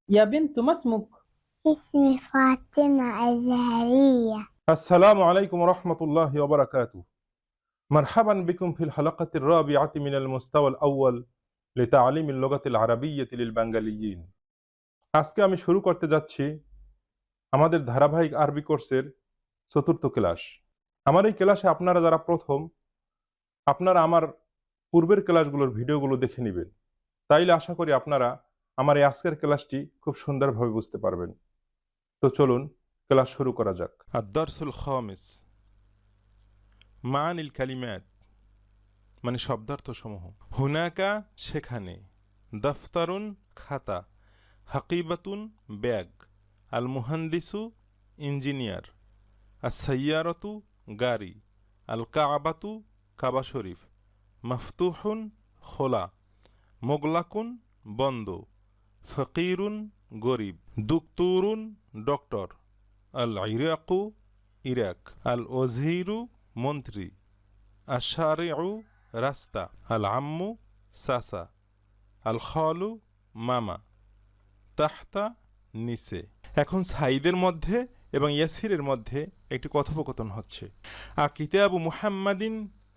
يا بنت ما اسمك؟ اسمي فاطمة الزهرية. السلام عليكم ورحمة الله وبركاته. مرحبا بكم في الحلقة الرابعة من المستوى الأول لتعليم اللغة العربية للبنغاليين। আজকে আমি শুরু করতে যাচ্ছি আমাদের ধারাবাহিক আরবি কোর্সের চতুর্থ ক্লাস। আমার এই ক্লাসে আপনারা যারা প্রথম, আপনারা আমার পূর্বের ক্লাসগুলোর ভিডিওগুলো দেখে নেবেন, তাইলে আশা করি আপনারা আমার এই আজকের ক্লাসটি খুব সুন্দরভাবে বুঝতে পারবেন। তো চলুন ক্লাস শুরু করা যাক। আদ-দারসুল খামিস, মানিল কালিমাত মানে শব্দার্থসমূহ। হুনাকা সেখানে, দফতারুন খাতা, হাকিবাতুন ব্যাগ, আল মুহান্দিসু ইঞ্জিনিয়ার, আস-সাইয়ারাতু গাড়ি, আল কাবাতু কাবা শরীফ, মফতুহুন খোলা, মোগলাকুন বন্ধ, ফকিরুন গরিব, দুকতুরুন ডক্টর, আল ইরাকু ইরাক, আল ওজিরু মন্ত্রী, আশারিউ রাস্তা, আল আম্মু সাসা, আল খালু মামা, তাহতা নিচে। এখন সাইদের মধ্যে এবং ইয়াসিরের মধ্যে একটি কথোপকথন হচ্ছে। আ কিতাবু মুহাম্মাদিন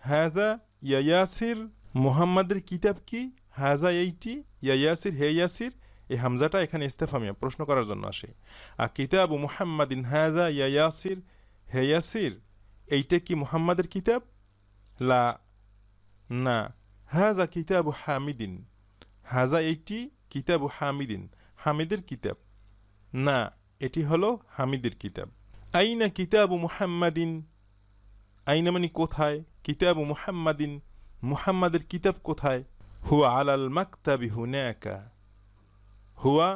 হাজা ইয়া ইয়াসির, মুহাম্মাদের কিতাব কি? হাজা এইটি, ইয়া ইয়াসির হে ইয়াসির। এই হামজাটা এখানে ইস্তেফামিয়া প্রশ্ন করার জন্য আসে। আ কিতাবু মুহাম্মাদিন হাজা ইয়া ইয়াসির, হে ইয়াসির এইটা কি মুহাম্মাদের কিতাব? লা না, হাজা কিতাবু হামিদিন, হাজা এইটি কিতাবু হামিদিন, হামিদের কিতাব। না, এটি হলো হামিদের কিতাব। আইনা কিতাবু মুহাম্মাদিন, আইনা মানে কোথায়, কিতাবু মুহাম্মাদিন মুহাম্মাদের কিতাব কোথায়? হুয়া আলাল মাকতাবি হুনাকা, হুয়া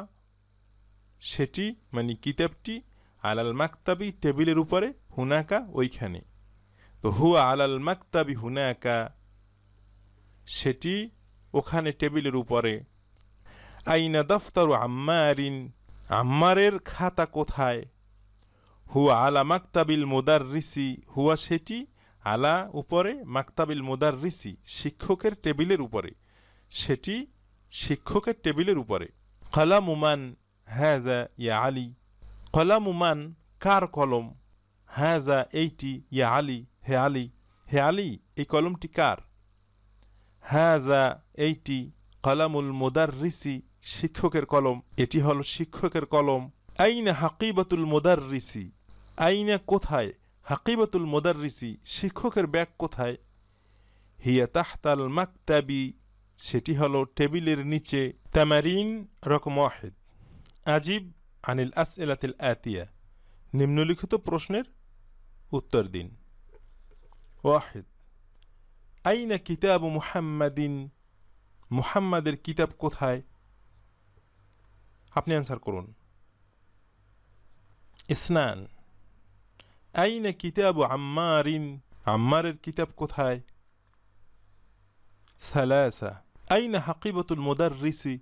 সেটি মানে কিতাবটি, আলাল মাকতাবি টেবিলের উপরে, হুনাকা ওইখানে। তো হুয়া আলাল মাকতাবি হুনাকা সেটি ওখানে টেবিলের উপরে। আইনা দফতারু আম্মারিন, আম্মারের খাতা কোথায়? হুয়া আলা মাকতাবিল মুদাররিসি, হুয়া সেটি, আলা উপরে, মাকতাবিল মুদাররিসি শিক্ষকের টেবিলের উপরে, সেটি শিক্ষকের টেবিলের উপরে। কলামুমান হাজা ইয়া আলী, কলামুমান কার কলম? হাজা এইটি, ইয়া আলী হে আলী, হে আলী এই কলমটি কার? হাজা এইটি কলামুল মুদাররিসি শিক্ষকের কলম, এটি হলো শিক্ষকের কলম। আইনা হাকিবাতুল মুদাররিসি, আইনা কোথায়, হাকিবাতুল মুদাররিসি শিক্ষকের ব্যাগ কোথায়? হিয়া তাহতাল মাকতাবি সেটি হলো টেবিলের নিচে। তামারিন রকম ওয়াহিদ, আজিব আনিল আসইলাতিল আতিয়া, নিম্নলিখিত প্রশ্নের উত্তর দিন। ওয়াহিদ, আইনা কিতাবু মুহাম্মাদিন, মুহাম্মাদের কিতাব কোথায়? আপনি অ্যান্সার করুন। ইসনান, আইনা কিতাবু আম্মারিন, আম্মারের কিতাব কোথায়? সালাসা, আইনা হাকিবাতুল মুদাররিসি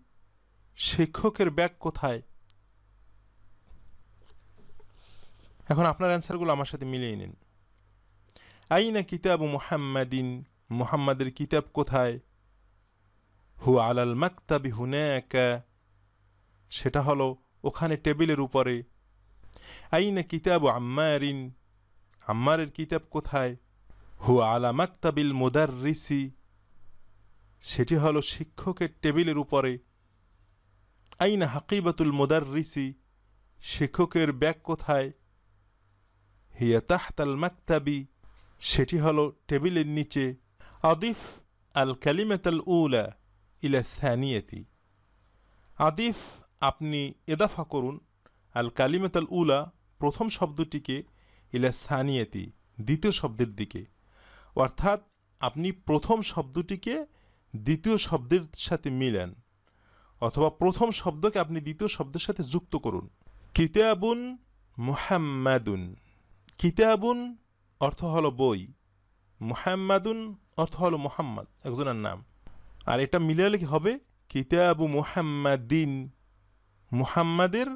শিক্ষকের ব্যাগ কোথায়? এখন আপনার অ্যান্সারগুলো আমার সাথে মিলিয়ে নিন। আইনা কিতাবু মুহাম্মাদিন, মুহাম্মাদের কিতাব কোথায়? হুয়া আলাল মাকতাবি হুনাকা সেটা হলো ওখানে টেবিলের উপরে। আইনা কিতাবু আম্মারিন, আম্মারের কিতাব কোথায়? হুয়া আলা মাকতাবিল মুদাররিসি সেটি হলো শিক্ষকের টেবিলের উপরে। আইনা হাকিবাতুল মুদাররিসি শিক্ষকের ব্যাগ কোথায়? হিয়া তাহতাল মাকতাবি সেটি হলো টেবিলের নিচে। আদিফ আল কালিমাতাল উলা ইলা সানিয়াতি, আদিফ আপনি এদাফা করুন, আল কালিমাতাল উলা প্রথম শব্দটিকে, ইলা সানিয়াতি দ্বিতীয় শব্দের দিকে, অর্থাৎ আপনি প্রথম শব্দটিকে দ্বিতীয় শব্দের সাথে মিলান, অথবা প্রথম শব্দকে আপনি দ্বিতীয় শব্দের সাথে যুক্ত করুন। কিতাবুন মুহাম্মাদুন, কিতাবুন অর্থ হলো বই, মুহাম্মাদুন অর্থ হলো মুহাম্মদ একজনের নাম, আর এটা মিলালে কি হবে? কিতাবু মুহাম্মাদিন, মুহাম্মাদের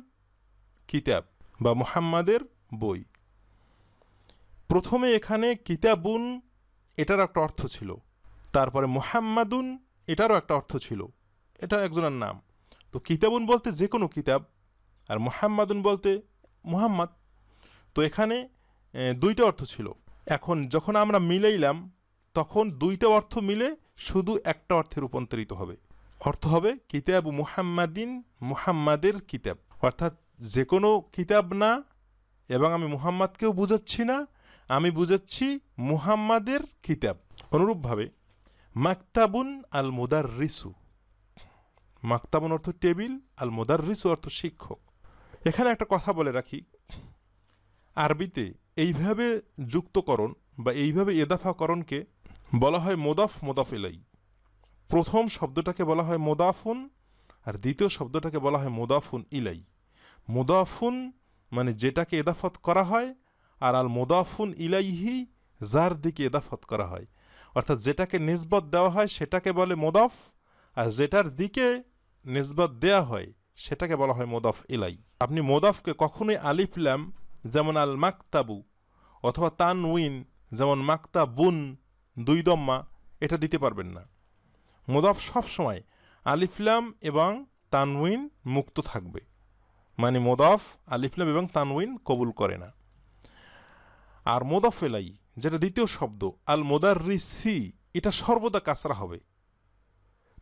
কিতাব বা মুহাম্মাদের বই। প্রথমে এখানে কিতাবুন এটার একটা অর্থ ছিল, তারপরে মুহাম্মাদুন এটারও একটা অর্থ ছিল, এটা একজনের নাম। তো কিতাবুন বলতে যে কোনো কিতাব, আর মুহাম্মাদুন বলতে মুহাম্মদ। তো এখানে দুইটা অর্থ ছিল। এখন যখন আমরা মিলাইলাম তখন দুইটা অর্থ মিলে শুধু একটা অর্থে রূপান্তরিত হবে। অর্থ হবে কিতাবু মুহাম্মাদিন, মুহাম্মাদের কিতাব। অর্থাৎ যে কোনো কিতাব না, এবং আমি মুহাম্মাদকেও বুঝাচ্ছি না, আমি বুঝাচ্ছি মুহাম্মাদের কিতাব। অনুরূপভাবে মাকতাবুন আল মুদাররিসু, মাকতাবুন অর্থ টেবিল, আল মুদাররিসু অর্থ শিক্ষক। এখানে একটা কথা বলে রাখি, আরবিতে এইভাবে যুক্তকরণ বা এইভাবে এদাফাকরণকে বলা হয় মোদাফ মোদাফ ইলাই। প্রথম শব্দটাকে বলা হয় মোদাফুন, আর দ্বিতীয় শব্দটাকে বলা হয় মোদাফুন ইলাই। মোদাফুন মানে যেটাকে এদাফত করা হয়, আর আল মোদাফুন ইলাইহি যার দিকে এদাফত করা হয়। অর্থাৎ যেটাকে নিসবত দেওয়া হয় সেটাকে বলে মোদাফ, আর যেটার দিকে নিসবত দেওয়া হয় সেটাকে বলা হয় মোদাফ ইলাই। আপনি মোদাফকে কখনোই আলিফ লাম যেমন আল মাকতাবু, অথবা তানউইন যেমন মাকতাবুন দুই দম্মা, এটা দিতে পারবেন না। মোদাফ সবসময় আলিফলাম এবং তানউইন মুক্ত থাকবে, মানে মোদাফ আলিফলাম এবং তানউইন কবুল করে না। আর মোদাফ এলাই যেটা দ্বিতীয় শব্দ আল মুদাররিসি, এটা সর্বদা কাসরা হবে।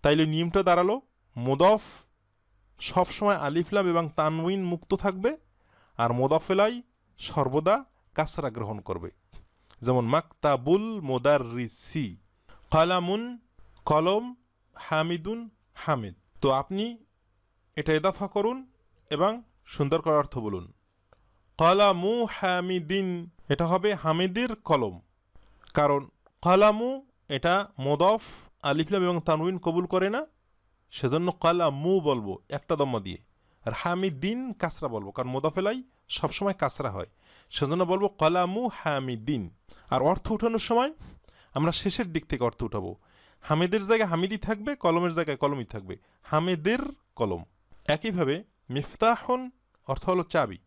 তাইলে নিয়মটা দাঁড়ালো মোদাফ সবসময় আলিফলাম এবং তানউইন মুক্ত থাকবে, আর মোদাফ এলাই সর্বদা কাসরা গ্রহণ করবে। যেমন মাকতাবুল মুদাররিসি, কালামুন কলম, হামিদুন হামিদ। তো আপনি এটা এদাফা করুন এবং সুন্দর করে অর্থ বলুন। কলামু হামিদিন, এটা হবে হামিদের কলম, কারণ কলামু এটা মোদাফ আলিফলাম এবং তানউইন কবুল করে না, সেজন্য কলামু বলবো একটা দম্মা দিয়ে। আর হামিদিন কাসরা বলবো, কারণ মোদাফেলাই সবসময় কাসরা হয়, সেজন্য বলবো কলামু হামিদিন। আর অর্থ উঠানোর সময় আমরা শেষের দিক থেকে অর্থ উঠাবো। হামিদের জায়গায় হামিদি থাকবে, কলমের জায়গায় কলমই থাকবে, হামিদের কলম। একইভাবে মিফতাহুন অর্থ হলো চাবি,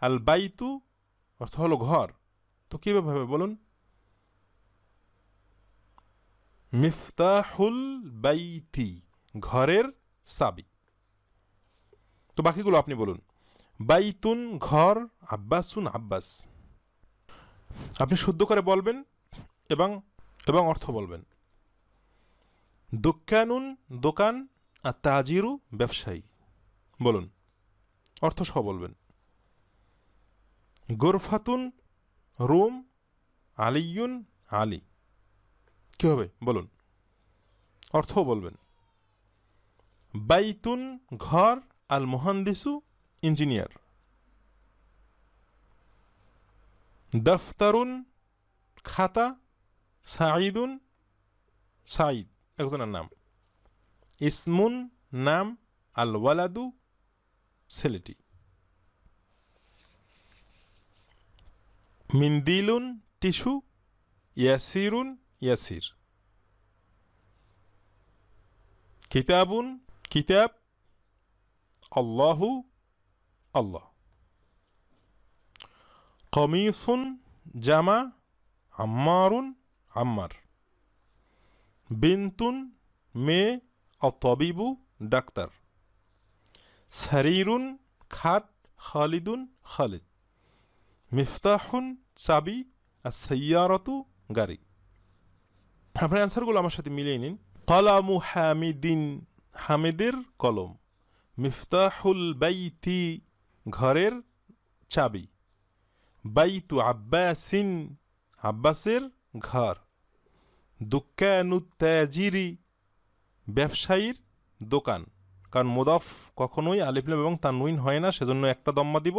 আল বাইতু অর্থ হলো ঘর। তো কীভাবে বলুন? মিফতাহুল বাইতি, ঘরের চাবি। তো বাকিগুলো আপনি বলুন। বাইতুন ঘর, আব্বাসুন আব্বাস। আপনি শুদ্ধ করে বলবেন এবং এবং অর্থ বলবেন। দোকানুন দোকান, আর তাজিরু ব্যবসায়ী। বলুন, অর্থ সহ বলবেন। গোরফাতুন রুম, আলিউন আলী। কী হবে বলুন, অর্থও বলবেন। বাইতুন ঘর, আল মুহান্দিসু ইঞ্জিনিয়ার। দফতারুন খাতা, সাঈদুন সাঈদ একজনের নাম। ইসমুন নাম, আল ওয়ালাদু ছেলেটি। মিন্দিলুন টিস্যু, ইয়াসিরুন ইয়াসির। কিতাবুন কিতাব, আল্লাহু আল্লাহ। কমিসুন জামা, আম্মারুন আম্মার। বিনতুন মেয়ে, অতবিবু ডাক্তার। সারিরুন খাট, খালিদুন খালিদ। মিফতাহুন চাবি, আর সাইয়ারতু গাড়ি। আপনার অ্যান্সারগুলো আমার সাথে মিলিয়ে নিন। কলামু হামিদিন, হামিদের কলম। মিফতাহুল বাইতি, ঘরের চাবি। বাইতু আব্বাসিন, আব্বাসের ঘর। দুকানুত তাজিরি, ব্যবসায়ীর দোকান। কারণ মুদাফ কখনোই আলিফলাম এবং তানউইন হয় না, সেজন্য একটা দম্মা দিব।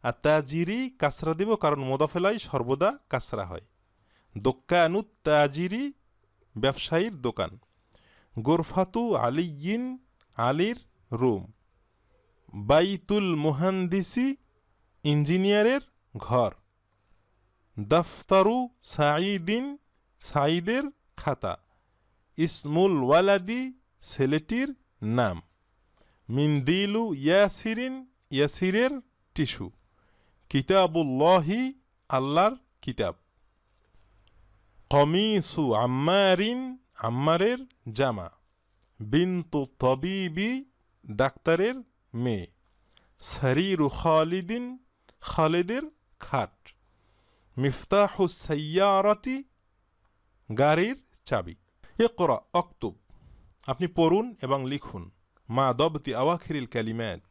আর তাজিরি কাসরা দিব, কারণ মুদাফেলাই সর্বদা কাসরা হয়। দোকানুত তাজিরি, ব্যবসায়ীর দোকান। গোরফাতু আলিয়িন, আলীর রুম। বাইতুল মুহান্দিসি, ইঞ্জিনিয়ারের ঘর। দফতারু সাঈদিন, সাঈদের খাতা। ইসমুল ওয়ালাদি, ছেলেটির নাম। মিন্দিলু ইয়াসিরিন, ইয়াসিরের টিস্যু। কিতাবুল্লাহি, আল্লাহর কিতাব। কমিসু আম্মারিন, আম্মারের জামা। বিন্তু তবিবি, ডাক্তারের মেয়ে। সারিরু খালিদিন, খালিদের খাট। মিফতাহু সাইয়ারাতি, গাড়ির চাবি। ইকরা অক্তুব, আপনি পড়ুন এবং লিখুন। মা দবতি আওয়াখিরিল কালিমাত,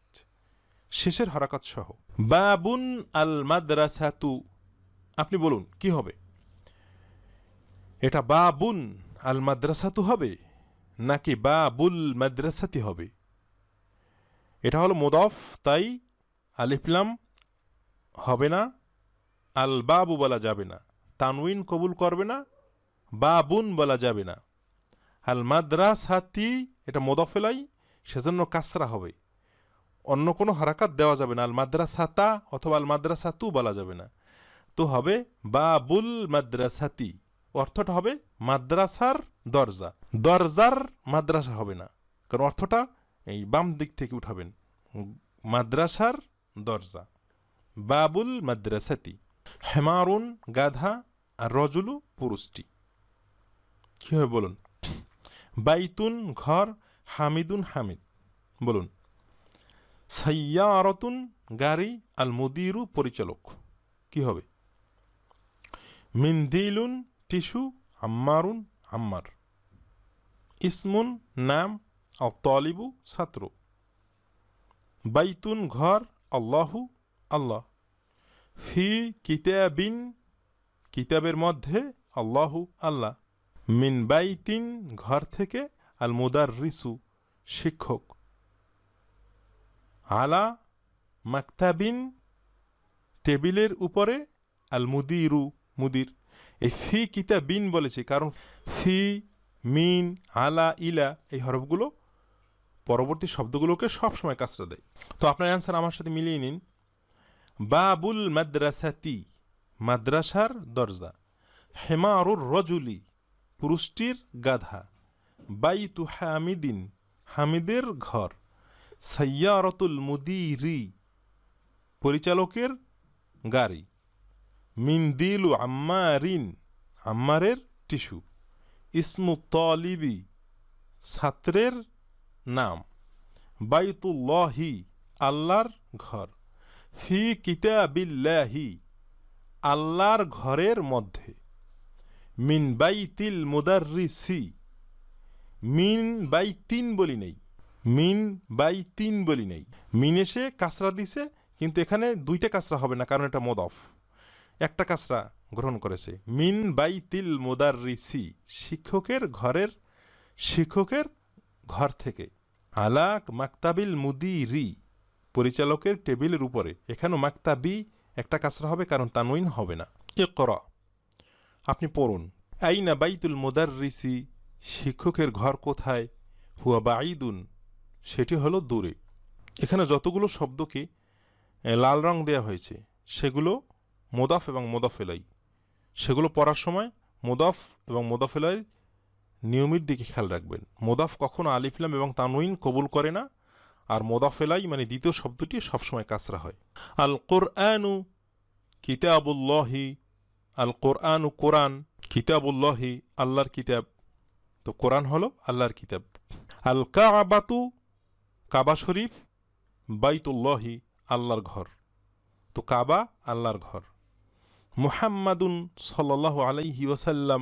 শেষের হরকত সহ। বাবুন আল মাদ্রাসাতু, আপনি বলুন কি হবে? এটা বাবুন আল মাদ্রাসাতু হবে নাকি বাবুল মাদ্রাসাতি হবে? এটা হলো মুদাফ, তাই আলিফলাম হবে না, আল বাবু বলা যাবে না, তানউইন কবুল করবে না, বাবুন বলা যাবে না। আল মাদ্রাসাতি এটা মুদাফেলাই, সেজন্য কাসরা হবে, অন্য কোনো হারাকাত দেওয়া যাবে না। আল মাদ্রাসাতা অথবা আল মাদ্রাসাতু বলা যাবে না, তো হবে বাবুল মাদ্রাসাতি। অর্থটা হবে মাদ্রাসার দরজা। দরজার মাদ্রাসা হবে না, কারণ অর্থটা এই বাম দিক থেকে উঠাবেন। মাদ্রাসার দরজা, বাবুল মাদ্রাসাতি। হেমারুন গাধা, আর রজুলু পুরুষটি। কি হবে বলুন? বাইতুন ঘর, হামিদুন হামিদ, বলুন। সাইয়ারতুন গাড়ি, আল মুদিরু পরিচালক, কি হবে? মিন্দিলুন টিস্যু, আম্মারুন আম্মার। ইসমুন নাম, আল তালিবু ছাত্র। বাইতুন ঘর, আল্লাহু আল্লাহ। ফি কিতাবিন কিতাবের মধ্যে, আল্লাহু আল্লাহ। মিন বাইতিন ঘর থেকে, আল মুদাররিসু শিক্ষক। আলা মাকতাবিন টেবিলের উপরে, আল মুদিরু মুদির। এই ফি কিতাবিন বলেছি কারণ ফি, মিন, আলা, ইলা এই হরফগুলো পরবর্তী শব্দগুলোকে সবসময় কাসরা দেয়। তো আপনার অ্যান্সার আমার সাথে মিলিয়ে নিন। বাবুল মাদ্রাসাতি, মাদ্রাসার দরজা। হেমারুর রজুলি, পুরুষটির গাধা। বাইতু হামিদিন, হামিদের ঘর। সাইয়ারতুল মুদিরি, পরিচালকের গাড়ি। মিন্দিলু আম্মারিন, আম্মারের টিস্যু। ইসমু তালিবি, ছাত্রের নাম। বাইতুল্লাহি, আল্লাহর ঘর। ফি কিতাবিল্লাহি, আল্লাহর ঘরের মধ্যে। মিন বাইতিল মুদাররিসি, মিন বাইতিন বলি নেই, মিন বাইতিন বলি নেই। মিন এসে কাসরা দিছে, কিন্তু এখানে দুইটা কাসরা হবে না, কারণ এটা মুদাফ, একটা কাসরা গ্রহণ করেছে। মিন বাইতিল মুদাররিসি, শিক্ষকের ঘরের, শিক্ষকের ঘর থেকে। আলাক মাকতাবিল মুদিরি, পরিচালকের টেবিলের উপরে। এখানেও মাকতাবি একটা কাসরা হবে, কারণ তানউইন হবে না। ইকরা, আপনি পড়ুন। আইনা বাইতুল মুদাররিসি, শিক্ষকের ঘর কোথায়? হুয়া বাঈদুন, সেটি হলো দূরে। এখানে যতগুলো শব্দকে লাল রং দেওয়া হয়েছে সেগুলো মোদাফ এবং মোদাফেলাই। সেগুলো পড়ার সময় মোদাফ এবং মোদাফেলাই নিয়মের দিকে খেয়াল রাখবেন। মোদাফ কখনো আলিফলাম এবং তানউইন কবুল করে না, আর মোদাফেলাই মানে দ্বিতীয় শব্দটি সবসময় কাসরা হয়। আল কোরআনু কিতাবুল্লাহি, আল কোরআনু কোরআন, কিতাবুল্লাহি আল্লাহর কিতাব, তো কোরআন হলো আল্লাহর কিতাব। আল কাবাতু কাবা শরীফ, বাইতুল্লাহি আল্লাহর ঘর, তো কাবা আল্লাহর ঘর। মুহাম্মাদুন সাল্লাল্লাহু আলাইহি ওয়াসাল্লাম,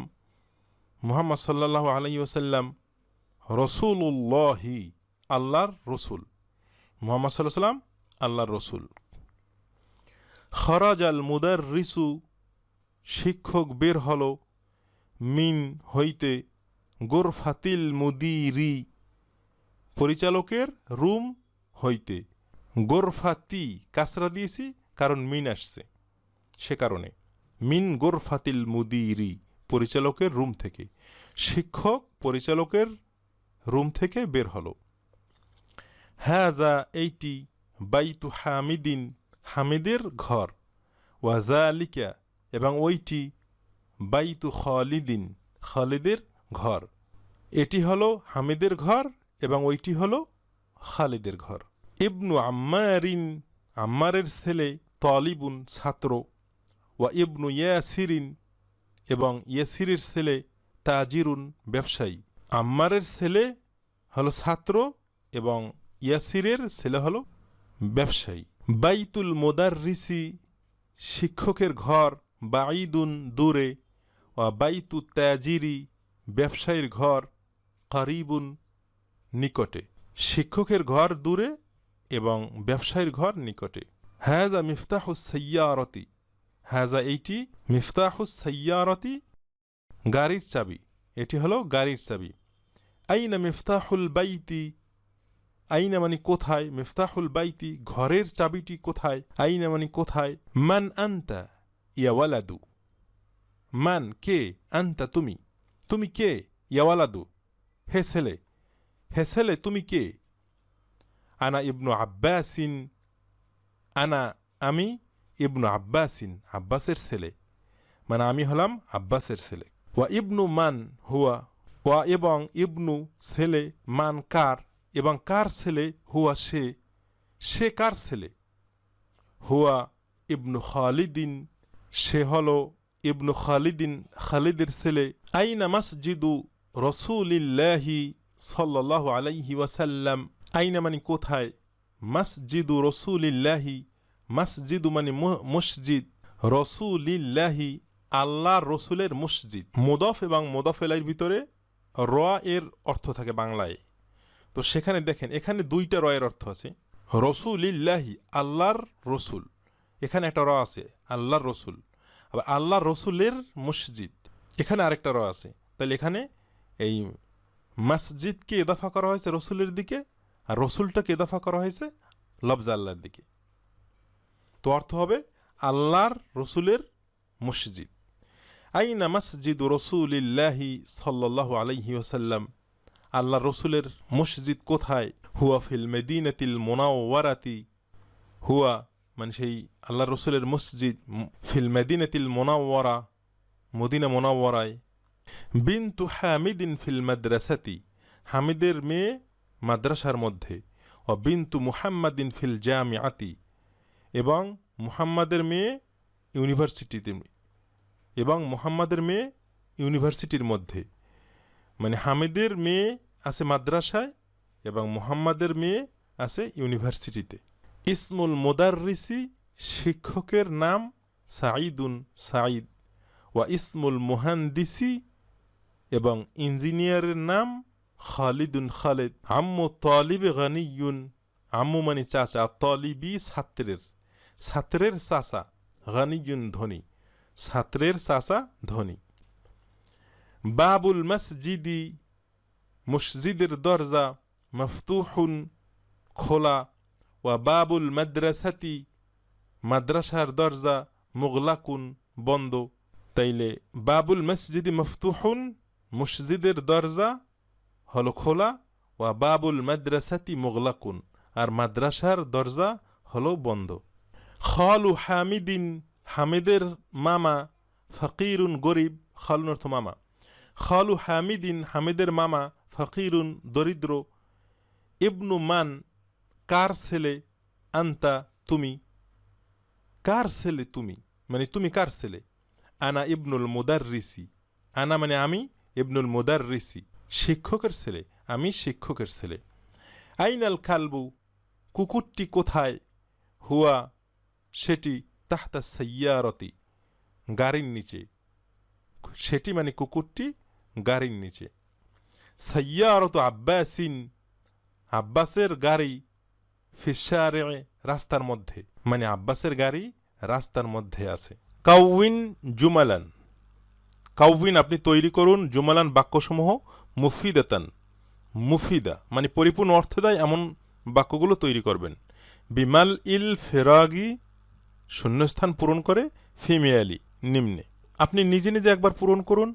মুহাম্মদ সাল্লাল্লাহু আলাইহি ওয়াসাল্লাম। রসুলুল্লাহি আল্লাহর রসুল, মুহাম্মদ সাল্লাল্লাহু আলাইহি ওয়াসাল্লাম আল্লাহর রসুল। খরাজ আল মুদাররিসু, শিক্ষক বের হলো। মিন হইতে, গোরফাতিল মুদিরি, পরিচালকের রুম হইতে। গোরফাতি কাসরা দিয়েছি কারণ মিন আসছে, সে কারণে। মিন গোরফাতিল মুদিরি, পরিচালকের রুম থেকে। শিক্ষক পরিচালকের রুম থেকে বের হলো। হাজা এইটি, বাইতু হামিদিন, হামিদের ঘর। ওয়াজালিকা এবং ওইটি, বাইতু খালিদিন, খালিদের ঘর। এটি হলো হামিদের ঘর এবং ওইটি হলো খালিদের ঘর। ইবনু আম্মারিন, আম্মারের ছেলে। তালিবুন ছাত্র। ওয়া ইবনু ইয়াসিরিন, এবং ইয়াসিরের ছেলে। তাজিরুন ব্যবসায়ী। আম্মারের ছেলে হলো ছাত্র এবং ইয়াসিরের ছেলে হলো ব্যবসায়ী। বাইতুল মুদাররিসি শিক্ষকের ঘর, বাঈদুন দূরে, ও বাইতু তাজিরি ব্যবসায়ীর ঘর, কারিবুন নিকটে। শিক্ষকের ঘর দূরে এবং ব্যবসায়ীর ঘর নিকটে। হাজা মিফতাহুস সাইয়ারতি, হাজা এইটি, মিফতাহুস সাইয়ারতি গাড়ির চাবি, এটি হলো গাড়ির চাবি। আইনা মিফতাহুল বাইতি, আইনা মানে কোথায়, মিফতাহুল বাইতি ঘরের চাবিটি কোথায়, আইনা মানে কোথায়। মান আন্তা ইয়া ওয়ালাদু, মান কে, আন্তা তুমি, তুমি কে, ইয়া ওয়ালাদু হে ছেলে, হে ছেলে তুমি কে। আনা ইবনু আব্বাসিন, আনা আমি, ইবনু আব্বাসিন আব্বাসের ছেলে, মানে আমি হলাম আব্বাসের ছেলে। ওয়া ইবনু মান হুয়া, ওয়া এবং ইবনু ছেলে, মান কার, এবং কার ছেলে, হুয়া সে, সে কার ছেলে। হুয়া ইবনু খালিদিন, সে হলো ইবনু খালিদিন খালিদের ছেলে। আইনা মসজিদু রসুলিল্লাহি সাল্লাল্লাহু আলাইহি ওয়াসাল্লাম, আইনা মানে কোথায়, মসজিদু রসুলিল্লাহি, মসজিদু মানে মসজিদ, রসুলিল্লাহি আল্লাহর রসুলের মসজিদ। মুদফ এবং মুদফ ইলাইহির ভিতরে র এর অর্থ থাকে বাংলায়, তো সেখানে দেখেন এখানে দুইটা র এর অর্থ আছে। রসুলিল্লাহি আল্লাহর রসুল, এখানে একটা র আছে আল্লাহর রসুল, আবার আল্লাহর রসুলের মসজিদ এখানে আরেকটা র আছে। তাহলে এখানে এই মসজিদকে ইদাফা করা হয়েছে রসুলের দিকে, আর রসুলটাকে ইদাফা করা হয়েছে লফজ আল্লাহর দিকে, তো অর্থ হবে আল্লাহর রসুলের মসজিদ। আইনা মসজিদ রসুলিল্লাহি সাল্লাল্লাহু আলাইহি ওয়াসাল্লাম, আল্লাহ রসুলের মসজিদ কোথায়। হুয়া ফিল মদিনাতিল মুনাওয়ারাতি, হুয়া মানে সেই আল্লাহ রসুলের মসজিদ ফিল মদিনাতিল মুনাওয়ারা মদিনা মুনাওয়ারায়। বিনতু হামিদিন ফিল মাদ্রাসাতি, হামিদের মেয়ে মাদ্রাসার মধ্যে। ও বিনতু মুহাম্মাদিন ফিল জামিআতি, এবং মুহাম্মাদের মেয়ে ইউনিভার্সিটিতে, এবং মুহাম্মাদের মেয়ে ইউনিভার্সিটির মধ্যে, মানে হামিদের মেয়ে আছে মাদ্রাসায় এবং মুহাম্মাদের মেয়ে আছে ইউনিভার্সিটিতে। ইসমুল মুদাররিসি শিক্ষকের নাম সাঈদুন সাঈদ, ওয়া ইসমুল মুহান্দিসি এবং ইঞ্জিনিয়ারের নাম খালিদুন খালিদ। আম্মু তালিবে গানিয়ুন, আম্মু মানে চাচা, তালিবি ছাত্রের, ছাত্রের চাচা, গানিয়ুন ধনী, ছাত্রের চাচা ধনী। বাবুল মসজিদি মসজিদের দরজা, মফতুহুন খোলা, ওয়া বাবুল মাদ্রাসাতি মাদ্রাসার দরজা, মুগলাকুন বন্ধ। তাইলে বাবুল মসজিদি মফতুহুন মসজিদের দরজা হলো খোলা, ওয়া বাবুল মাদ্রাসাতি মুগলাকুন আর মাদ্রাসার দরজা হলো বন্ধ। খালু হামিদিন হামিদের মামা, ফকিরুন গরিব, খালুন অর্থ মামা। খালু হামিদিন হামিদের মামা, ফকিরুন দরিদ্র। ইবনু মান কার ছেলে, আন্তা তুমি, কার ছেলে তুমি, মানে তুমি কার ছেলে। আনা ইবনুল মুদাররিসি, আনা মানে আমি, ইবনুল মুদাররিসি শিক্ষকের ছেলে, আমি শিক্ষকের ছেলে। আইনাল কালবু কুকুরটি কোথায়। হুয়া সেটি, তাহতা সাইয়ারতি গাড়ির নিচে, সেটি মানে কুকুরটি গাড়ির নিচে। সাইয়ারত আব্বাসিন আব্বাসের গাড়ি, ফিসারে রাস্তার মধ্যে, মানে আব্বাসের গাড়ি রাস্তার মধ্যে আছে। কাউইন জুমালান, কাউইন আপনি তৈরি করুন, জুমালান বাক্যসমূহ, মুফিদাতান মুফিদা মানে পরিপূর্ণ অর্থ দেয় এমন বাক্যগুলো তৈরি করবেন। বিমাল ইল ফেরাগি শূন্যস্থান পূরণ করে, ফিমিয়ালি নিম্নে। আপনি নিজে নিজে একবার পূরণ করুন,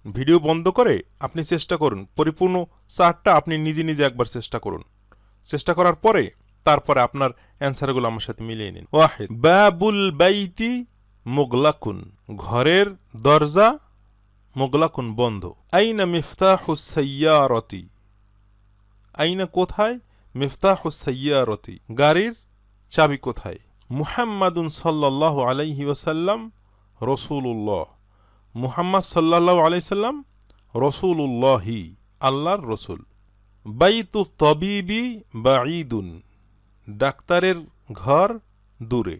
ভিডিও বন্ধ করে আপনি চেষ্টা করুন, পরিপূর্ণ চারটা আপনি নিজে নিজে একবার চেষ্টা করুন, চেষ্টা করার পরে তারপরে আপনার অ্যান্সারগুলো আমার সাথে মিলিয়ে নিন। ওয়াহিদ বাবুল বাইতি মুগলাকুন ঘরের দরজা, মুগলাকুন বন্ধ। আইনা মিফতাহুস সাইয়ারতি, আইনা কোথায়, মিফতাহুস সাইয়ারতি গাড়ির চাবি কোথায়। মুহাম্মাদুন সাল্লাল্লাহু আলাইহি ওয়াসাল্লাম রসুলুল্লাহ, মুহাম্মদ সাল্লাল্লাহু আলাইহি সাল্লাম রসুলুল্লাহি আল্লাহর রসুল। বাইতু তবিবি বাঈদুন, ডাক্তারের ঘর দূরে।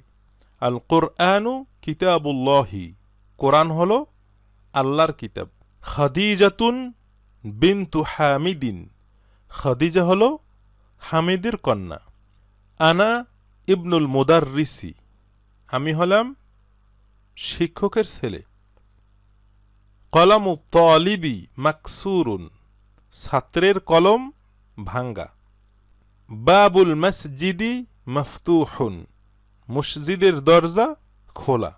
আল কোরআনু কিতাবুল্লাহি, কোরআন হলো আল্লাহর কিতাব। খাদিজাতুন বিনতু হামিদিন, খাদিজা হলো হামিদের কন্যা। আনা ইবনুল মুদাররিসি, আমি হলাম শিক্ষকের ছেলে। কলামু তালিবি মাকসুরুন, ছাত্রের কলম ভাঙ্গা। বাবুল মসজিদি মফতুহুন, মসজিদের দরজা খোলা।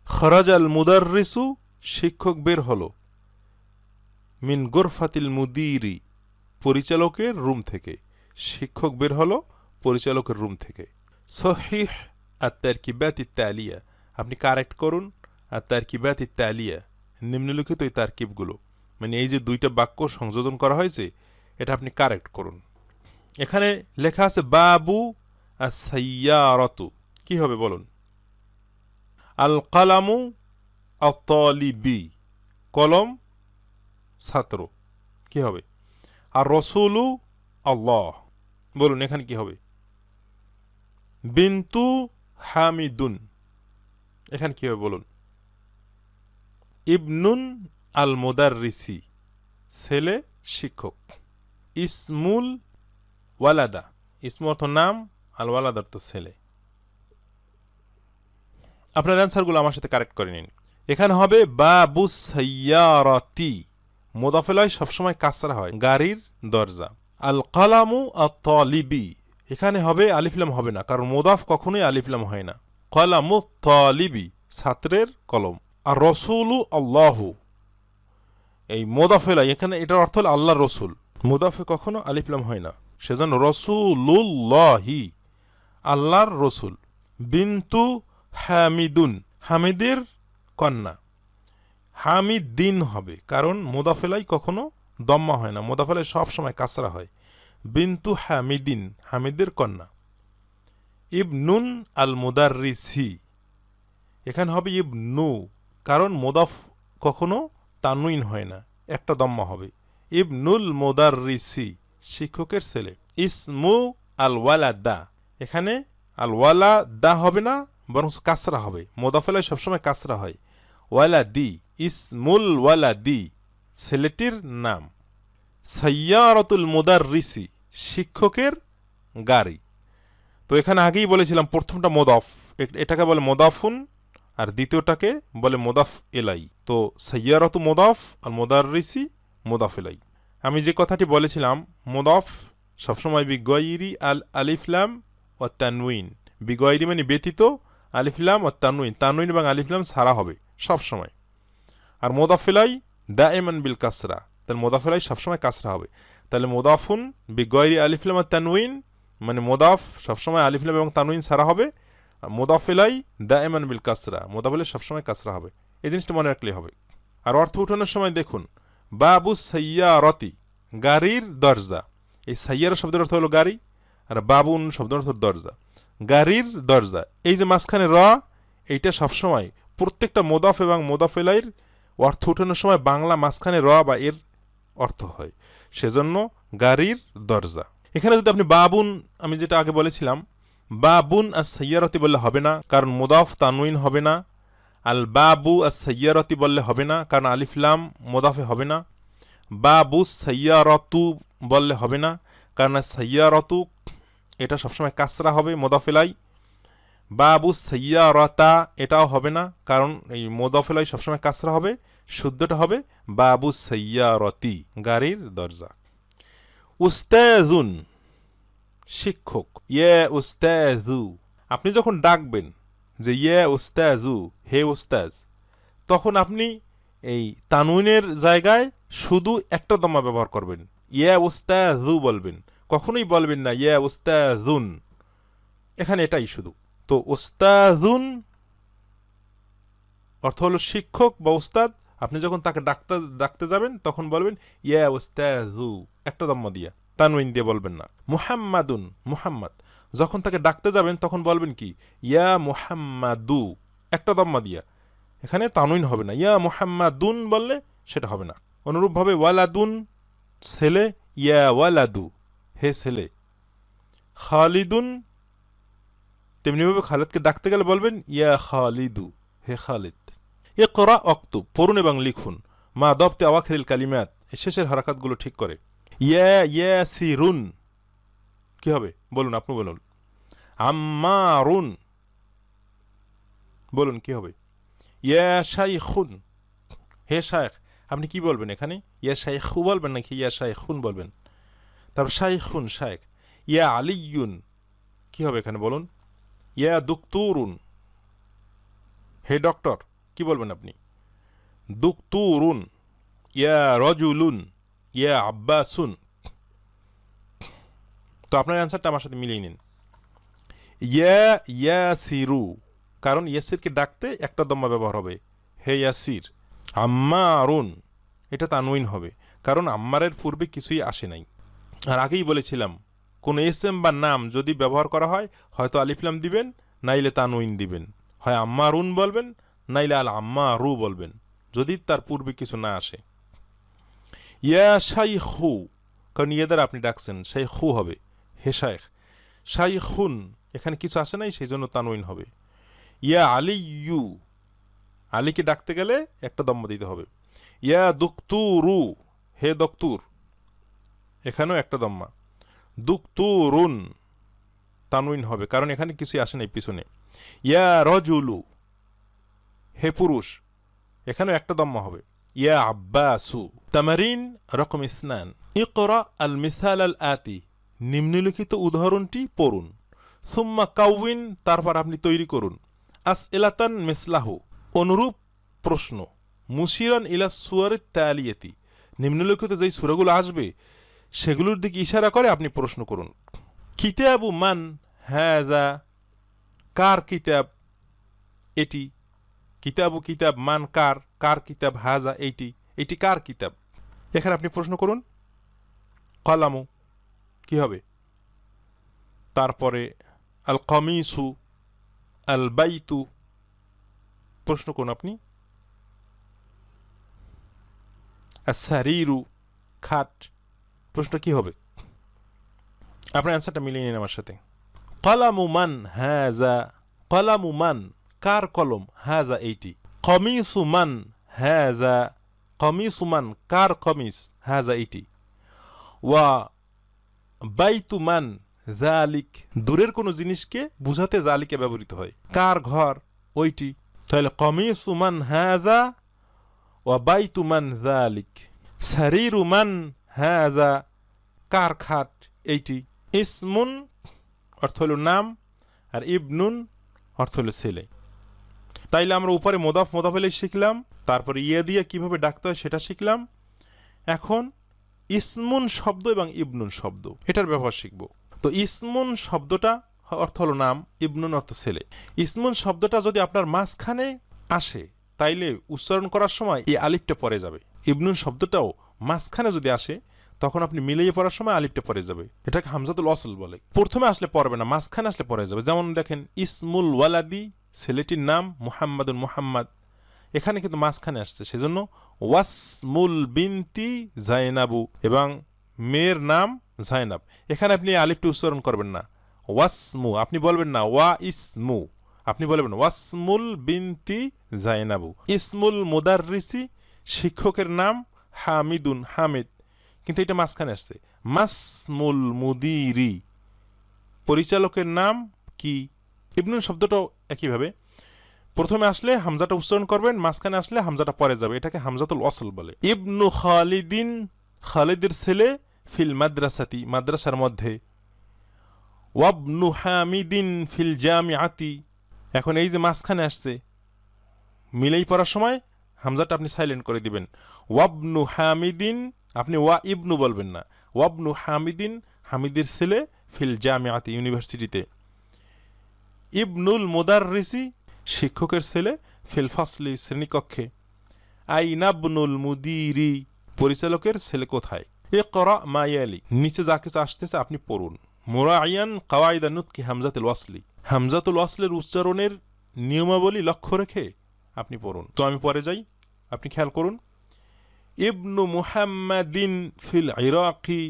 খরাজাল মুদাররিসু, শিক্ষক বের হলো। মিন গুরফাতিল মুদিরি, পরিচালকের রুম থেকে, শিক্ষক বের হলো পরিচালকের রুম থেকে। সহিহ আত-তারকিবাত আত-তালিয়া, আপনি কারেক্ট করুন আত-তারকিবাত আত-তালিয়া, নিম্নলিখিত এই তারকিবগুলো, মানে এই যে দুইটা বাক্য সংযোজন করা হয়েছে এটা আপনি কারেক্ট করুন। এখানে লেখা আছে বাবু আস-সাইয়ারাতু, কি হবে বলুন? আল কালামু আত-তালিবি, কলম ছাত্র, কি হবে? আর রসুলু আল্লাহ, বলুন এখানে কি হবে? বিন্তু হামিদুন, এখানে কি হবে বলুন? ইবনুন আল মুদাররিসি, ছেলে শিক্ষক। ইসমুল ওয়ালাদা, ইসমু অর্থ নাম, আল ওয়ালাদ অর্থ ছেলে। আপনার অ্যান্সারগুলো আমার সাথে কারেক্ট করে নিন। এখানে হবে বাবু সাইয়ারাতি, মুদাফেলায় সবসময় কাসরা হয়, গাড়ির দরজা। আল কালামু আত-তালিবি, এখানে হবে আলিফলাম হবে না, কারণ মুদাফ কখনোই আলিফলাম হয় না। কলামু তালিবি, ছাত্রের কলম। আর রসুলু আল্লাহু, এই মুদাফেলায় এখানে এটার অর্থ হল আল্লাহ রসুল, মুদাফে কখনো আলিফলাম হয় না, সেজন্য রসুলুল্লাহি, আল্লাহর রসুল। বিন্তু হামিদুন, হামিদের কন্যা। হামিদ্দিন হবে, কারণ মুদাফেলাই কখনো দম্মা হয় না, মুদাফেলায় সবসময় কাসরা হয়। বিন্তু হামিদিন, হামিদের কন্যা। ইবনুন আল মুদাররিসি, এখানে হবে ইবনু, কারণ মুদাফ কখনো তানউইন হয় না, একটা দম্মা হবে। ইবনুল মুদাররিসি, শিক্ষকের ছেলে। ইসমু আল ওয়ালাদা, এখানে আল ওয়ালাদা হবে না, বরং কাসরা হবে, মুদাফেলায় সবসময় কাসরা হয়। ওয়ালাদি, ইসমুল ওয়ালাদি, ছেলেটির নাম। সাইয়ারাতুল মুদাররিসি, শিক্ষকের গাড়ি। তো এখানে আগেই বলেছিলাম প্রথমটা মোদাফ, এটাকে বলে মোদাফুন, আর দ্বিতীয়টাকে বলে মোদাফ এলাই। তো সাইয়ারাতু মোদাফ আর মুদাররিসি মোদাফ এলাই। আমি যে কথাটি বলেছিলাম মোদাফ সবসময় বিগয়রি আল আলিফলাম ও তানউইন, বিগয়রি মানে ব্যতীত, আলিফলাম ও তানউইন, তানউইন এবং আলিফলাম সারা হবে সবসময়। আর মোদাফ এলাই দায়েমান বিল কাসরা, তাহলে মোদাফ এলাই সবসময় কাসরা হবে। তাহলে মোদাফুন বিগয়রি আলিফলাম ও তানউইন, মানে মোদাফ সবসময় আলিফলাম এবং তানউইন সারা হবে। মোদাফ এলাই দায়েমান বিল কাসরা, মোদাফ এলাই সবসময় কাসরা হবে, এই জিনিসটা মনে রাখলেই হবে। আর অর্থ উঠানোর সময় দেখুন বাবু সাইয়ারতি, গাড়ির দরজা। এই সাইয়ারা শব্দের অর্থ হলো গাড়ি, আর বাবুন শব্দের অর্থ দরজা। গাড়ির দরজা, এই যে মাঝখানে র, এইটা সবসময় প্রত্যেকটা মোদাফ এবং মোদাফ এলাইর অর্থ উঠানোর সময় বাংলা মাঝখানে র বা এর অর্থ হয়, সেজন্য গাড়ির দরজা। এখানে যদি আপনি বাবুন, আমি যেটা আগে বলেছিলাম বাবুন আর সাইয়ারতি বললে হবে না, কারণ মুদাফ তানউইন হবে না। আল বাবু আর সাইয়ারতি বললে হবে না, কারণ আলিফলাম মুদাফে হবে না। বাবু সাইয়ারতু বললে হবে না, কারণ সাইয়ারতু এটা সবসময় কাসরা হবে মুদাফেলাই। বাবু সাইয়ারতা এটাও হবে না, কারণ এই মুদাফেলাই সবসময় কাসরা হবে, শুদ্ধটা হবে বাবু সাইয়ারতি, গাড়ির দরজা। উস্তাজুন, শিক্ষক। ইয়ে উস্তাজু, আপনি যখন ডাকবেন যে ইয়ে উস্তাজু, হে উস্তাজ, তখন আপনি এই তানউইনের জায়গায় শুধু একটা দম্মা ব্যবহার করবেন, ইয়ে উস্তাজু বলবেন, কখনোই বলবেন না ইয়ে উস্তাজুন, এখানে এটাই শুধু। তো উস্তাজুন অর্থ হলো শিক্ষক বা উস্তাদ। আপনি যখন তাকে ডাকতে যাবেন তখন বলবেন ইয়া উস্তাজু, একটা দম্মা দিয়া, তানউইন দিয়ে বলবেন না। মুহাম্মাদুন, মুহাম্মদ, যখন তাকে ডাকতে যাবেন তখন বলবেন কি ইয়া মুহাম্মাদু, একটা দম্মা দিয়া, এখানে তানউইন হবে না। ইয়া মুহাম্মাদুন বললে সেটা হবে না। অনুরূপভাবে ওয়ালাদুন, ছেলে, ইয়া ওয়ালাদু, হে ছেলে। খালিদুন, তেমনিভাবে খালিদকে ডাকতে গেলে বলবেন ইয়া খালিদু, হে খালিদ। ইকরা অক্তুব, পড়ুন এবং লিখুন। মা দবতে আওয়াখিরিল কালিমাত, শেষের হারাকাতগুলো ঠিক করে। ইয়াসিরুন, কি হবে বলুন, আপনি বলুন। আম্মারুন, বলুন কি হবে। ইয়া শাইখুন, হে শাইখ, আপনি কি বলবেন এখানে? ইয়া শাইখু বলবেন নাকি ইয়া শাইখুন বলবেন? তারপর শাইখুন, শাইখ। ইয়া আলিয়ুন, কি হবে এখানে বলুন। ইয়া দুক্তুরুন, হে ডক্টর, কি বলবেন আপনি? দুক্তুরুন। ইয়া রজুলুন, ইয়া আব্বাসুন। তো আপনার অ্যান্সারটা আমার সাথে মিলিয়ে নিন। ইয়াসিরু, কারণ ইয়াসিরকে ডাকতে একটা দম্মা ব্যবহার হবে, হে ইয়াসির। আম্মারুন, এটা তানউইন হবে, কারণ আম্মারের পূর্বে কিছুই আসে নাই। আর আগেই বলেছিলাম কোন এসএম বা নাম যদি ব্যবহার করা হয়, হয়তো আলিফলাম দিবেন, নাইলে তানউইন দিবেন। হয় আম্মারুন বলবেন, নাইলে আল আম্মারু বলবেন, যদি তার পূর্বে কিছু না আসে। ইয়া শাইখু, কারণ ইয়ে দ্বারা আপনি ডাকছেন, শাইখু হবে, হে শাইখ। শাইখুন, এখানে কিছু আসে নাই, সেই জন্য তানউইন হবে। ইয়া আলিয়ু, আলীকে ডাকতে গেলে একটা দম্ম দিতে হবে। ইয়া দুক্তুরু, হে দক্তুর, এখানেও একটা দম্মা। দুক্তুরুন, তানউইন হবে, কারণ এখানে কিছুই আসে নাই পিছনে। ইয়া রজুলু, হে পুরুষ, এখানেও একটা দম্মা হবে। ইয়া আব্বাসু। তামারিন রকম ইসনান। ইকরা আল মিসাল আল আতি, নিম্নলিখিত উদাহরণটি পড়ুন। সুম্মা কাউইন, তারপর আপনি তৈরি করুন। আস এলাতান মিসলাহু, অনুরূপ প্রশ্ন। মুশিরান ইলা সুয়ারিত তালিয়াতি, নিম্নলিখিত যেই সূরাগুলো আসবে সেগুলোর দিকে ইশারা করে আপনি প্রশ্ন করুন। কিতাবু মান হাযা, কার কিতাব এটি। কিতাবু কিতাব, মান কার, কার কিতাব, হাযা এইটি, এটি কার কিতাব। এখানে আপনি প্রশ্ন করুন। কলামু, কি হবে? তারপরে আল কমিসু, আল বাইতু, প্রশ্ন করুন আপনি। আস-সারিরু, খাট, প্রশ্ন কি হবে? আপনার অ্যান্সারটা মিলিয়ে নিন আমার সাথে। কলামু মান হাযা, কলামু মান, কার কলম, হাযা এইটি। কমিসু মান হাযা, কমিসু মান, কার কমিস, হাযা এইটি। ওয়া বাইতু মান যালিক, দূরের কোনো জিনিসকে বুঝাতে যালিকে ব্যবহৃত হয়। কার ঘর, ওইটি। তাহলে কমিসু মান হাযা ওয়া বাইতু মান যালিক। সারিরু মান হাযা, কার খাট, এইটি। ইসমুন অর্থ হল নাম, আর ইবনুন অর্থ হল ছেলে। তাইলে আমরা উপরে মোদাফ মোদাফেলে শিখলাম, তারপরে ইয়ে দিয়ে কিভাবে ডাকতে হয় সেটা শিখলাম। এখন ইসমুন শব্দ এবং ইবনুন শব্দ, এটার ব্যবহার শিখব। তো ইসমুন শব্দটা অর্থ হলো নাম, ইবনুন অর্থ ছেলে। ইসমুন শব্দটা যদি আপনার মাঝখানে আসে, তাইলে উচ্চারণ করার সময় এই আলিফটা পরে যাবে। ইবনুন শব্দটাও মাঝখানে যদি আসে, তখন আপনি মিলিয়ে পড়ার সময় আলিফটা পরে যাবে। এটাকে হামজাতুল ওয়াসল বলে। প্রথমে আসলে পড়বে না, মাঝখানে আসলে পরে যাবে। যেমন দেখেন ইসমুল ওয়ালাদি, ছেলেটির নাম, মুহাম্মাদুন, মুহাম্মদ, এখানে কিন্তু মাঝখানে আসছে, সেজন্য ওয়াসমুল বিনতি জাইনাবু, এবং মেয়ের নাম জাইনাব। এখানে আপনি আলিফটি উচ্চারণ করবেন না, ওয়াসমু, আপনি বলবেন না ওয়া ইসমু, আপনি বলবেন ওয়াসমুল বিনতি জাইনাবু। ইসমুল মুদাররিসি, শিক্ষকের নাম, হামিদুন, হামিদ, কিন্তু এটা মাঝখানে আসছে। মাসমুল মুদিরি, পরিচালকের নাম কি। ইবনুন শব্দটাও একইভাবে, প্রথমে আসলে হামজাটা উচ্চারণ করবেন, মাঝখানে আসলে হামজাটা পরে যাবে, এটাকে হামজাতুল ওয়াসল বলে। ইবনু খালিদিন, খালিদের ছেলে, ফিল মাদ্রাসাতি, মাদ্রাসার মধ্যে। ওয়াবনু হামিদিন ফিল জামিআতি, এখন এই যে মাঝখানে আসছে, মিলেই পড়ার সময় হামজাটা আপনি সাইলেন্ট করে দিবেন। ওয়াবনু হামিদিন, আপনি ওয়া ইবনু বলবেন না, ওয়াবনু হামিদিন, হামিদের ছেলে, ফিল জামিআতি, ইউনিভার্সিটিতে। ইবনুল মুদাররিসি, শিক্ষকের ছেলে, ফিল ফাসলি, শ্রেণীকক্ষে। আইনাবনুল মুদিরি, পরিচালকের ছেলে কোথায়। ইকরা মা ইয়ালি, নিচে যা কিছু আসতেছে আপনি পড়ুন। মুরাইয়ান কাওয়াইদা নুতকি হামজাতুল ওয়াসলি, হামজাতুল ওয়াসলের উচ্চারণের নিয়মাবলী লক্ষ্য রেখে আপনি পড়ুন। তো আমি পরে যাই, আপনি খেয়াল করুন। ইবনু মুহাম্মাদিন ফিল ইরাকি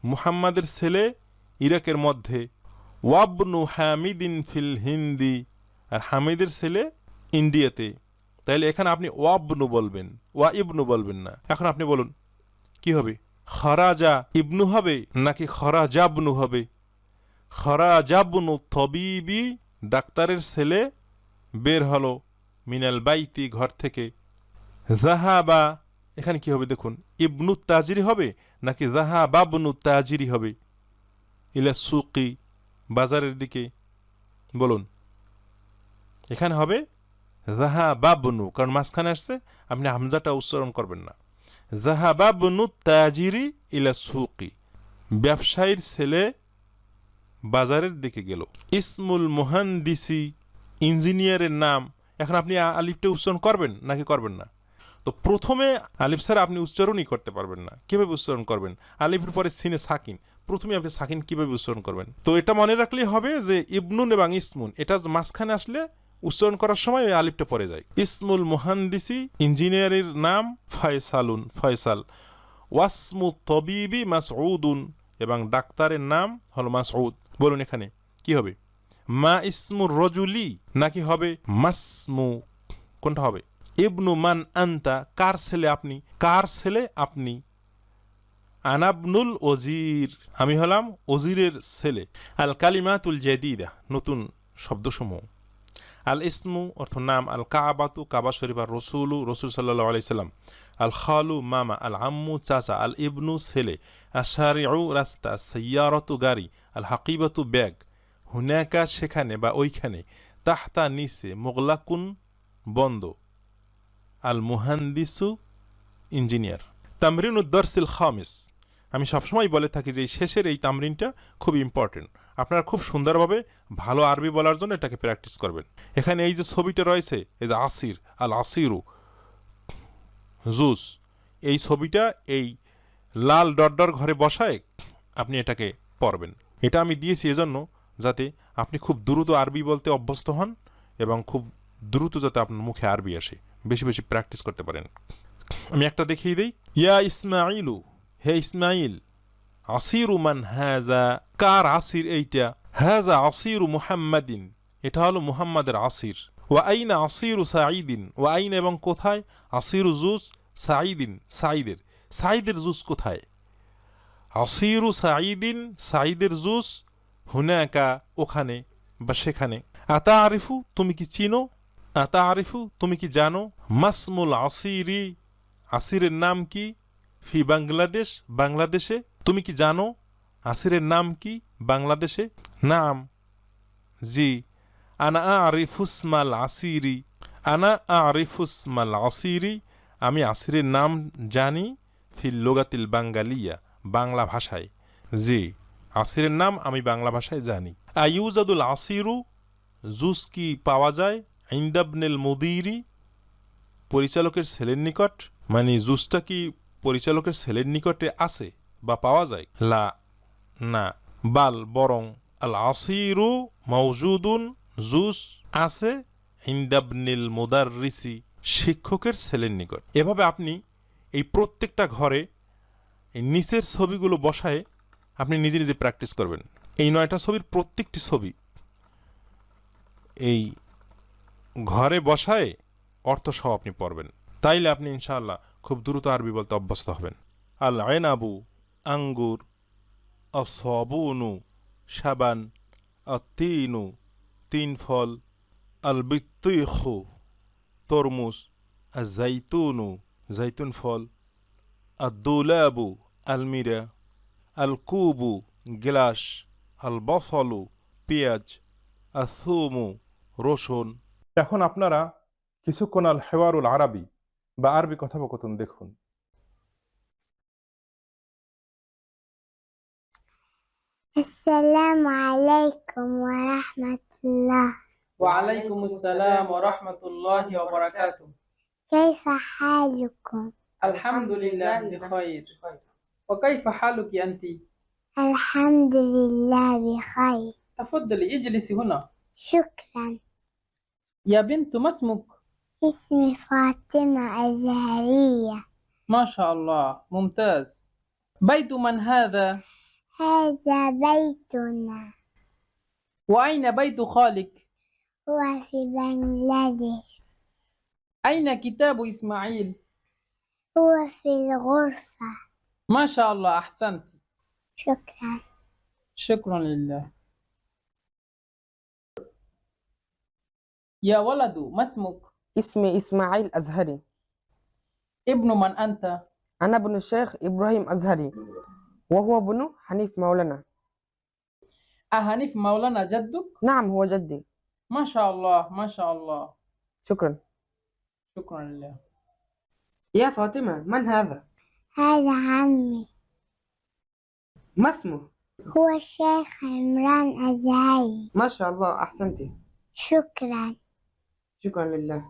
মুহাম্মাদের ছেলে ইরাকের মধ্যে, ওয়াবনু হামিদিন ফিল হিন্দি, আর হামিদের ছেলে ইন্ডিয়াতে। তাইলে এখানে আপনি ওয়াবনু বলবেন, ওয়া ইবনু বলবেন না। এখন আপনি বলুন কি হবে, খরাজা ইবনু হবে নাকি খরাজাবনু হবে? খরাজাবনু তবিবি, ডাক্তারের ছেলে বের হলো, মিনাল বাইতি, ঘর থেকে। জাহাবা, এখানে কি হবে দেখুন, ইবনু তাজিরি হবে নাকি জাহাবাবনু তাজিরি হবে? ইলা সুকি, বাজারের দিকে। বলুন, এখানে হবে জাহাবাবনু, কারণ মাঝখানে আসছে, আপনি হামজাটা উচ্চারণ করবেন না। জাহাবাবনু তাজিরি ইলা সুকি, ব্যবসায়ীর ছেলে বাজারের দিকে গেল। ইসমুল মুহান্দিসি, ইঞ্জিনিয়ারের নাম। এখন আপনি আলিফটা উচ্চারণ করবেন নাকি করবেন না? তো প্রথমে আলিফ ছাড়া আপনি উচ্চারণই করতে পারবেন না। কীভাবে উচ্চারণ করবেন? আলিফের পরে সিনে সাকিন, প্রথমে আপনি সাকিন কীভাবে উচ্চারণ করবেন? তো এটা মনে রাখলেই হবে যে ইবনুন এবং ইসমুন, এটা মাঝখানে আসলে উচ্চারণ করার সময় ওই আলিফটা পড়ে যায়। ইসমুল মুহান্দিসি, ইঞ্জিনিয়ারের নাম ফয়সালুন, ফয়সাল। ওয়াসমু তবিবি মাসউদুন, এবং ডাক্তারের নাম হলো মাসউদ। বলুন এখানে কি হবে, মা ইসমুর রজুলি নাকি হবে মাসমু? কোনটা হবে? ইবনু মান আনতা, কার ছেলে আপনি? কার ছেলে আপনি? আনাবনুল ওজির, আমি হলাম ওজিরের ছেলে। আল কালিমাতুল জাদিদা, নতুন শব্দসমূহ। আল ইসমু অর্থ নাম, আল কাবাতু কাবা শরীফ, আর রসুলু রসুল সাল্লাল্লাহু আলাইহি সাল্লাম, আল খালু মামা, আল আম্মু চাচা, আল ইবনু ছেলে, আশারিউ রাস্তা, সাইয়ারতু গাড়ি, আল হাকিবাতু ব্যাগ, হুনাকা সেখানে বা ওইখানে, তাহতা নিচে, মুগলাকুন বন্ধ, আল মুহান্দিসু ইঞ্জিনিয়ার। তামরিনুদ দরসিল খামিস, আমি সবসময় বলে থাকি যে এই শেষের এই তামরিনটা খুব ইম্পর্টেন্ট। আপনারা খুব সুন্দরভাবে ভালো আরবি বলার জন্য এটাকে প্র্যাকটিস করবেন। এখানে এই যে ছবিটা রয়েছে, এই যে আসির, আল আসিরু জুস, এই ছবিটা এই লাল ডটডর ঘরে বসায় আপনি এটাকে পড়বেন। এটা আমি দিয়েছি এজন্য যাতে আপনি খুব দ্রুত আরবি বলতে অভ্যস্ত হন এবং খুব দ্রুত যাতে আপনার মুখে আরবি আসে, বেশি বেশি প্র্যাকটিস করতে পারেন। আমি একটা দেখিয়ে দিই। ইয়া ইসমাইলু, হে ইসমাইল, আসিরু মান হাজা, কার আসির এইটা? হাজা আসিরু মুহাম্মাদিন, এটা হলো মুহাম্মাদের আসির। ওয়া আইনা আসিরু সাঈদিন, ওয়া আইনা এবং কোথায়? আসিরু জুস সাঈদিন, সাঈদের। সাঈদের জুস কোথায়? আসিরু সাঈদিন, সাঈদের জুস হুনাকা, ওখানে বা সেখানে। আতা আরিফু, তুমি কি চিনো? আতা আরিফু, তুমি কি জানো? মাসমুল আসিরি, আসিরের নাম কি? ফি বাংলাদেশ, বাংলাদেশে। তুমি কি জানো আসিরের নাম কি বাংলাদেশে? নাম, জি। আনা আরিফুসমাল আসিরি, আনা আরিফুসমাল আসিরি, আমি আসিরের নাম জানি। ফিল লোগাতিল বাঙ্গালিয়া, বাংলা ভাষায়। জি, আসিরের নাম আমি বাংলা ভাষায় জানি। আইউজাদুল আসিরু, জুস কি পাওয়া যায়? ইন্দাবনেল মুদিরি, পরিচালকের ছেলের নিকট। মানে জুসটা কি পরিচালকের ছেলের নিকটে আছে বা পাওয়া যায়? লা, না। বাল, বরং। আল আসিরু মওজুদুন, জুস আছে। ইন্দাবনিল মুদাররিসি, শিক্ষকের ছেলের নিকট। এভাবে আপনি এই প্রত্যেকটা ঘরে এই নিচের ছবিগুলো বসায় আপনি নিজে নিজে প্র্যাকটিস করবেন। এই 9টা ছবির প্রত্যেকটি ছবি এই ঘরে বসায় অর্থ সহ আপনি পড়বেন। তাইলে আপনি ইনশাআল্লাহ খুব দ্রুত আরবি বলতে অভ্যস্ত হবেন। আল আইনাবু, আঙ্গুর। আসবুনু, সাবান। আতিনু, তিন ফল। আল বিত্তিখু, তরমুজ। আজাইতুনু, জাইতুন ফল। আদুলাবু, আলমিরা। আল কুবু, গ্লাস। আল বসলু, পেঁয়াজ। আসুমু, রসুন। এখন আপনারা কিছুক্ষণ আল হেওয়ারুল আরবি বা আরবি কথোপকথন দেখুন। السلام عليكم ورحمة الله. وعليكم السلام ورحمة الله وبركاته. كيف حالكم؟ الحمد لله بخير. وكيف حالك أنت؟ الحمد لله بخير. تفضلي اجلسي هنا. شكرا. يا بنت ما اسمك؟ اسمي فاطمة الزهرية. ما شاء الله ممتاز. بيت من هذا؟ هذا بيتنا. وأين بيت خالك؟ هو في بنغلاديش. أين كتاب إسماعيل؟ هو في الغرفة. ما شاء الله، أحسنت. شكرا. شكرا لله. يا ولد، ما اسمك؟ اسمي إسماعيل أزهري. ابن من أنت؟ أنا ابن الشيخ إبراهيم أزهري، وهو ابن حنيف مولانا. أهنيف مولانا جدك؟ نعم، هو جدي. ما شاء الله ما شاء الله. شكرا. شكرا لله. يا فاطمة، من هذا؟ هذا عمي. ما اسمه؟ هو الشيخ عمران أزهري. ما شاء الله، أحسنتي. شكرا. شكرا لله.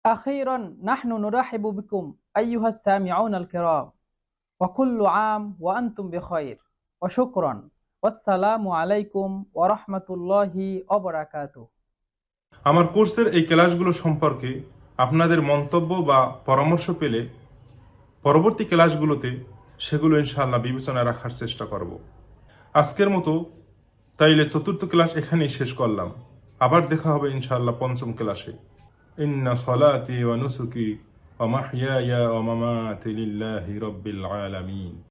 أخيرا نحن نرحب بكم أيها السامعون الكرام، وكل عام وأنتم بخير، وشكرا، والسلام عليكم ورحمة الله وبركاته. আমার কোর্সের এই ক্লাসগুলো সম্পর্কে আপনাদের মন্তব্য বা পরামর্শ পেলে পরবর্তী ক্লাসগুলোতে সেগুলো ইনশাআল্লাহ বিবেচনায় রাখার চেষ্টা করব। আজকের মতো তাইলে চতুর্থ ক্লাস এখানেই শেষ করলাম। আবার দেখা হবে ইনশাআল্লাহ পঞ্চম ক্লাসে। ইন্না সলাতি ওয়া নুসুকি ওয়া মাহইয়ায়া ওয়া মামাতি লিল্লাহি রাব্বিল আলামিন।